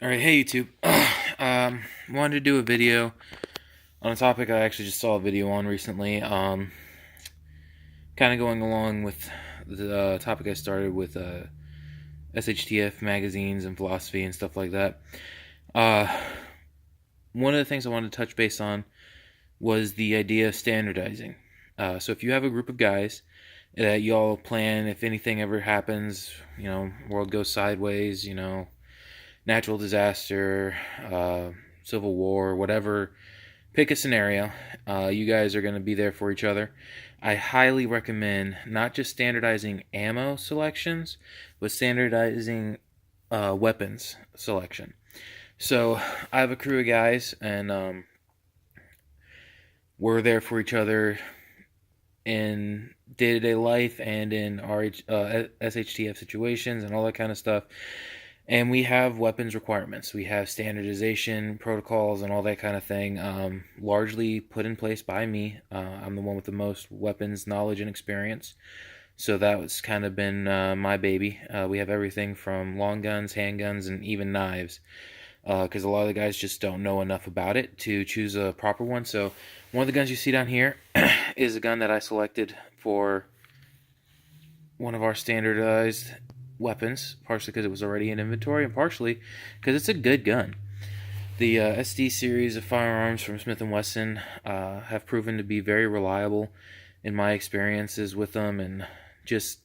Alright, hey YouTube. Wanted to do a video on a topic I actually just saw a video on recently. Kind of going along with the topic I started with SHTF magazines and philosophy and stuff like that. Uh, One of the things I wanted to touch base on was the idea of standardizing. So if you have a group of guys that y'all plan, if anything ever happens, world goes sideways, natural disaster, civil war, whatever. Pick a scenario. You guys are going to be there for each other. I highly recommend not just standardizing ammo selections, but standardizing weapons selection. So I have a crew of guys, and we're there for each other in day-to-day life and in our SHTF situations and all that kind of stuff. And we have weapons requirements. We have standardization protocols and all that kind of thing, largely put in place by me. I'm the one with the most weapons knowledge and experience. So that's kind of been my baby. We have everything from long guns, handguns, and even knives. Because a lot of the guys just don't know enough about it to choose a proper one. So one of the guns you see down here is a gun that I selected for one of our standardized weapons, partially because it was already in inventory, and partially because it's a good gun. The SD series of firearms from Smith & Wesson have proven to be very reliable in my experiences with them, and just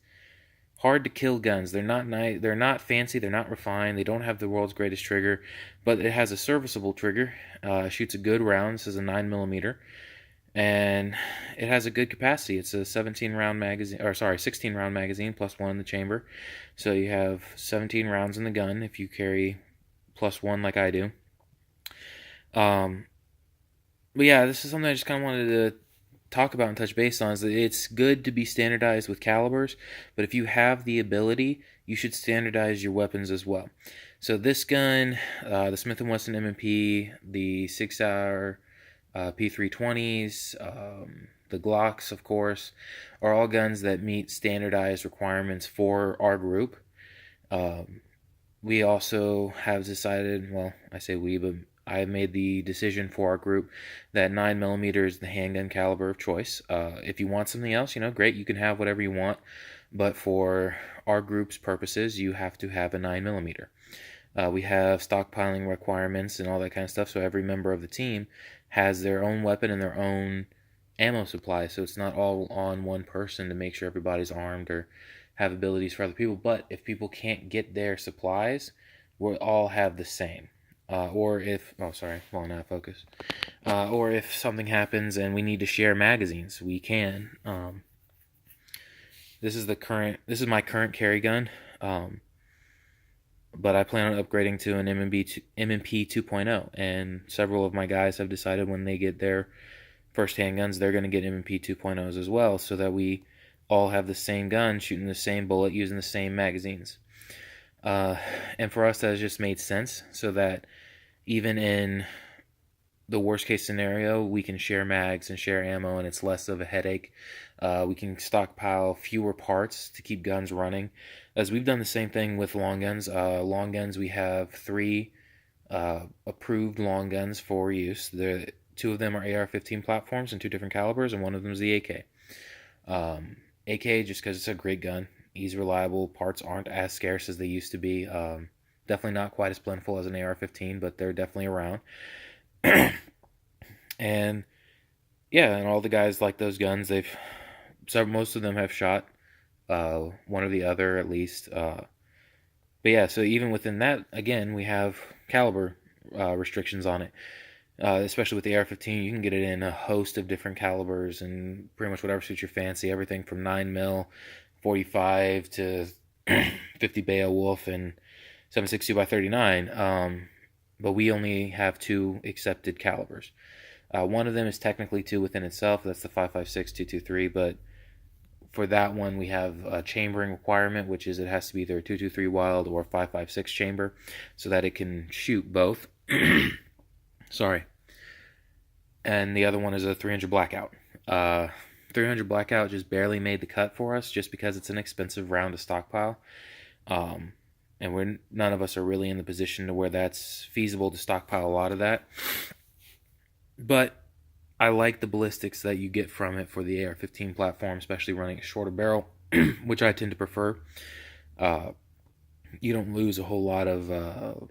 hard to kill guns. They're not nice, they're not fancy, they're not refined, they don't have the world's greatest trigger, but it has a serviceable trigger. Shoots a good round. This is a 9mm, and it has a good capacity. It's a 16 round magazine plus one in the chamber. So you have 17 rounds in the gun if you carry plus one like I do. But yeah, this is something I just kind of wanted to talk about and touch base on. Is that it's good to be standardized with calibers, but if you have the ability, you should standardize your weapons as well. So this gun, the Smith & Wesson M&P, the 6-hour P320s, the Glocks, of course, are all guns that meet standardized requirements for our group. We also have decided, well, I say we, but I made the decision for our group that 9mm is the handgun caliber of choice. If you want something else, great, you can have whatever you want, but for our group's purposes, you have to have a 9mm. We have stockpiling requirements and all that kind of stuff, so every member of the team has their own weapon and their own ammo supply, so it's not all on one person to make sure everybody's armed or have abilities for other people. But if people can't get their supplies, we'll all have the same. Or if something happens and we need to share magazines, we can. This is my current carry gun. But I plan on upgrading to an M&P 2.0, and several of my guys have decided when they get their first handguns, they're going to get M&P 2.0s as well, so that we all have the same gun, shooting the same bullet, using the same magazines. And for us, that has just made sense, so that even in the worst case scenario, we can share mags and share ammo, and it's less of a headache. We can stockpile fewer parts to keep guns running, as we've done the same thing with long guns. Long guns, we have 3 approved long guns for use. The 2 of them are AR-15 platforms in 2 different calibers, and one of them is the AK. AK, just because it's a great gun, easy, reliable, parts aren't as scarce as they used to be. Definitely not quite as plentiful as an AR-15, but they're definitely around. And yeah, and all the guys like those guns. Most of them have shot one or the other at least. But yeah, so even within that, again, we have caliber restrictions on it. Especially with the AR-15, you can get it in a host of different calibers and pretty much whatever suits your fancy. Everything from 9mm, 45 to 50 Beowulf and 7.62 by 39. But we only have 2 accepted calibers. One of them is technically 2 within itself. That's the 5.56 223, but for that one, we have a chambering requirement, which is it has to be either a 223 Wild or 5.56 chamber, so that it can shoot both. Sorry. And the other one is a 300 Blackout. 300 Blackout just barely made the cut for us, just because it's an expensive round to stockpile. and none of us are really in the position to where that's feasible to stockpile a lot of that. But I like the ballistics that you get from it for the AR-15 platform, especially running a shorter barrel, which I tend to prefer. You don't lose a whole lot of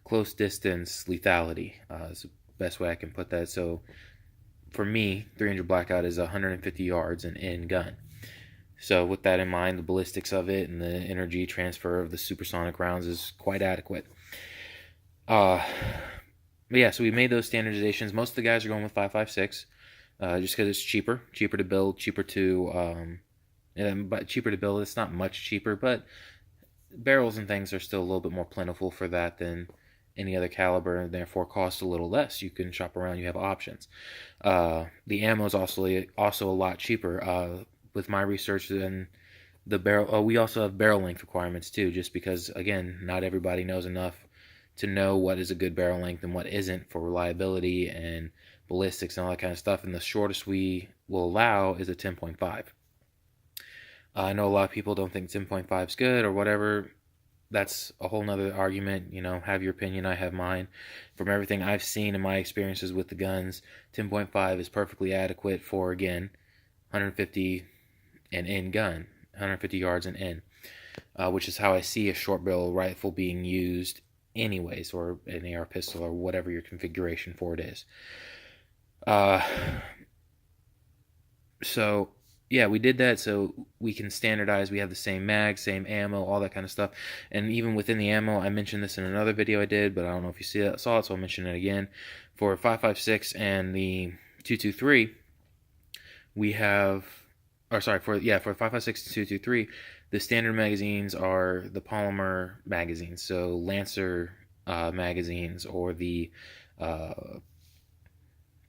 close distance lethality, is the best way I can put that. So for me, 300 blackout is 150 yards and in gun. So with that in mind, the ballistics of it and the energy transfer of the supersonic rounds is quite adequate. But yeah, so we made those standardizations. Most of the guys are going with 5.56, just because it's cheaper to build, cheaper to but cheaper to build. It's not much cheaper, but barrels and things are still a little bit more plentiful for that than any other caliber, and therefore cost a little less. You can shop around. You have options. The ammo is also a lot cheaper. With my research and the barrel, we also have barrel length requirements too, just because again, not everybody knows enough to know what is a good barrel length and what isn't for reliability and ballistics and all that kind of stuff. And the shortest we will allow is a 10.5. I know a lot of people don't think 10.5 is good or whatever. That's a whole nother argument. Have your opinion, I have mine. From everything I've seen in my experiences with the guns, 10.5 is perfectly adequate for, again, 150 and in gun, 150 yards and in, which is how I see a short barrel rifle being used anyways, or an AR pistol, or whatever your configuration for it is. So yeah, we did that so we can standardize. We have the same mag, same ammo, all that kind of stuff. And even within the ammo, I mentioned this in another video I did, but I don't know if you saw it, so I'll mention it again. For 5.56 and the 223, we have, or sorry, for 5.56 and 223, the standard magazines are the polymer magazines, so Lancer magazines, or the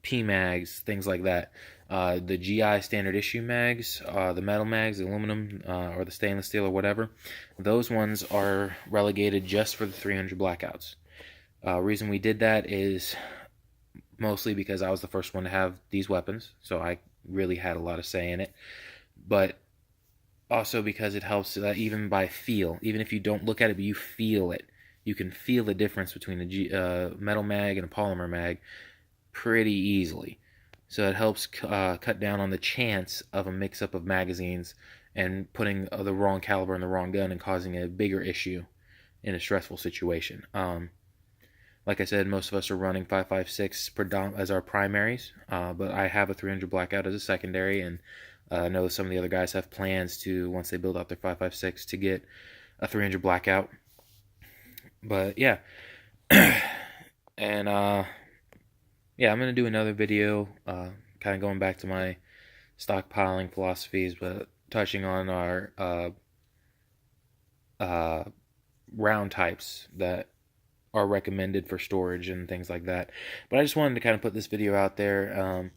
P-mags, things like that. The GI standard issue mags, the metal mags, the aluminum, or the stainless steel or whatever, those ones are relegated just for the 300 blackouts. Reason we did that is mostly because I was the first one to have these weapons, so I really had a lot of say in it. But also because it helps even by feel, even if you don't look at it, but you feel it. You can feel the difference between a metal mag and a polymer mag pretty easily. So it helps cut down on the chance of a mix-up of magazines and putting the wrong caliber in the wrong gun and causing a bigger issue in a stressful situation. Like I said, most of us are running 5.56 as our primaries, but I have a 300 blackout as a secondary, and I know some of the other guys have plans to, once they build out their 5.56, to get a 300 blackout. But yeah, and yeah, I'm going to do another video kind of going back to my stockpiling philosophies, but touching on our round types that are recommended for storage and things like that. But I just wanted to kind of put this video out there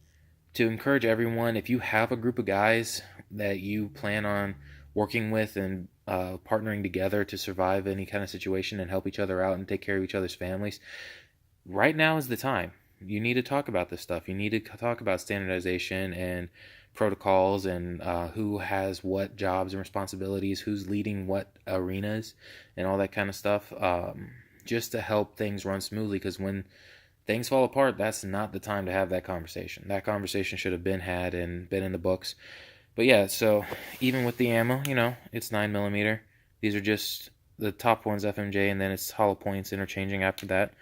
to encourage everyone, if you have a group of guys that you plan on working with and partnering together to survive any kind of situation and help each other out and take care of each other's families, right now is the time. You need to talk about this stuff. You need to talk about standardization and protocols and who has what jobs and responsibilities, who's leading what arenas, and all that kind of stuff, just to help things run smoothly. Because when things fall apart, that's not the time to have that conversation. That conversation should have been had and been in the books. But yeah, so even with the ammo, it's 9mm. These are just the top ones, FMJ, and then it's hollow points interchanging after that.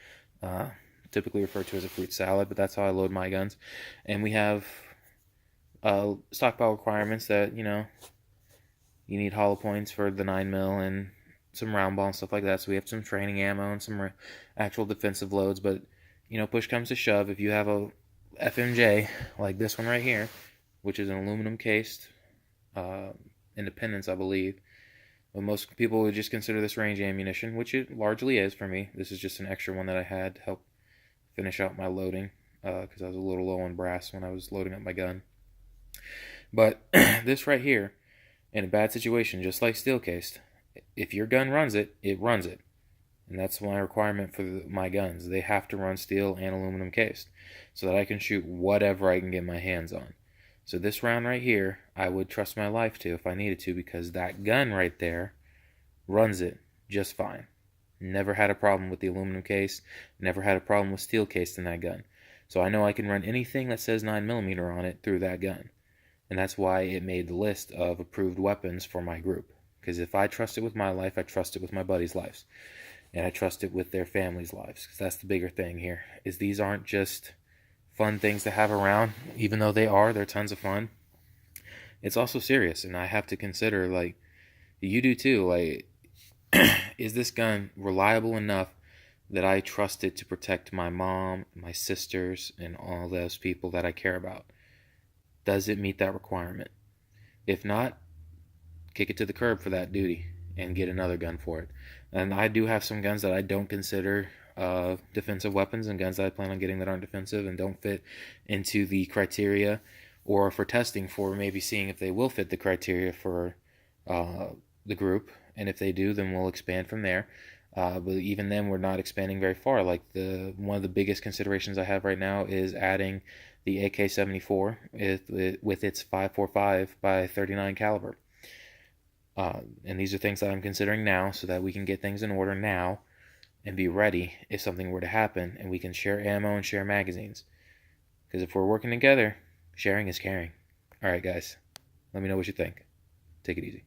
Typically referred to as a fruit salad, but that's how I load my guns. And we have stockpile requirements that, you need hollow points for the 9mm and some round ball and stuff like that. So we have some training ammo and some actual defensive loads. But, push comes to shove, if you have a FMJ like this one right here, which is an aluminum cased Independence, I believe. But most people would just consider this range ammunition, which it largely is for me. This is just an extra one that I had to help finish out my loading, because I was a little low on brass when I was loading up my gun. But this right here, in a bad situation, just like steel cased, if your gun runs it, it runs it. And that's my requirement for my guns. They have to run steel and aluminum cased so that I can shoot whatever I can get my hands on. So this round right here, I would trust my life to if I needed to, because that gun right there runs it just fine. Never had a problem with the aluminum case, never had a problem with steel case in that gun. So I know I can run anything that says 9mm on it through that gun. And that's why it made the list of approved weapons for my group. Because if I trust it with my life, I trust it with my buddies' lives. And I trust it with their families' lives. Because that's the bigger thing here, is these aren't just fun things to have around, even though they're tons of fun. It's also serious, and I have to consider, like, you do too, like, is this gun reliable enough that I trust it to protect my mom, my sisters, and all those people that I care about? Does it meet that requirement? If not, kick it to the curb for that duty and get another gun for it. And I do have some guns that I don't consider defensive weapons, and guns that I plan on getting that aren't defensive and don't fit into the criteria, or for testing, for maybe seeing if they will fit the criteria for the group. And if they do, then we'll expand from there. But even then, we're not expanding very far. Like, one of the biggest considerations I have right now is adding the AK-74 with its 5.45 by 39 caliber. And these are things that I'm considering now, so that we can get things in order now and be ready if something were to happen, and we can share ammo and share magazines. Because if we're working together, sharing is caring. All right, guys, let me know what you think. Take it easy.